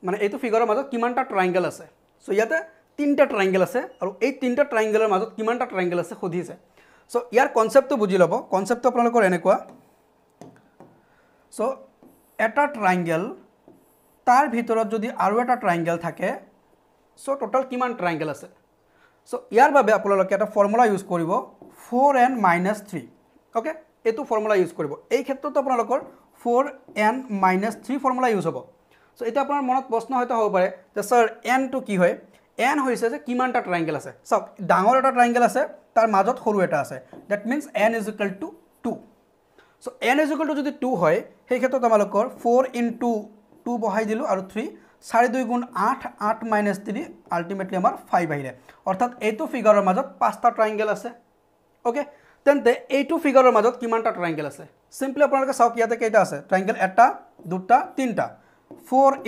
মানে এইটো ফিগাৰৰ মাজত কিমানটা ট্ৰায়াঙ্গেল আছে সো ইয়াতে তিনটা ট্ৰায়াঙ্গেল আছে আৰু এই তিনটা ট্ৰায়াঙ্গেলৰ মাজত কিমানটা ট্ৰায়াঙ্গেল আছে খুদিছে সো ইয়াৰ কনসেপ্টটো বুজি ল'ব কনসেপ্টটো আপোনালোকৰ এনেকুৱা সো এটা ট্ৰায়াঙ্গেল তাৰ ভিতৰত যদি আৰু এটা ট্ৰায়াঙ্গেল থাকে সো টোটাল কিমান ট্ৰায়াঙ্গেল আছে সো ইয়াৰ বাবে আপোনালোকে এটা ফৰ্মুলা ইউজ কৰিব 4n - 3 ওকে এটো ফৰ্মুলা ইউজ কৰিব এই ক্ষেত্ৰত আপোনালোকৰ 4n - 3 ফৰ্মুলা ইউজ হ'ব সো এটা আপোনাৰ মনত প্ৰশ্ন হয়তো হ'ব পাৰে যে স্যাৰ n টো কি হয় n হৈছে যে কিমানটা ট্ৰায়াঙ্গেল আছে সব ডাঙৰ এটা ট্ৰায়াঙ্গেল আছে তাৰ মাজত সৰু এটা আছে that means n = 2 so n = যদি 2 হয় সেই ক্ষেত্ৰত আমালোকৰ 4 * 2 বহাই দিলো আৰু 3 4 2 গুণ 8 8 - 3 আলটিমেটলি আমাৰ 5 আহিলে অৰ্থাৎ এইটো ফিগাৰৰ মাজত পাঁচটা ট্ৰায়াঙ্গেল আছে ওকে তেন্তে এইটো ফিগাৰৰ মাজত কিমানটা ট্ৰায়াঙ্গেল আছে সিম্পলি আপোনালোকে চাওক ইয়াতে কেইটা আছে ট্ৰায়াঙ্গেল এটা দুটা তিনটা 4 *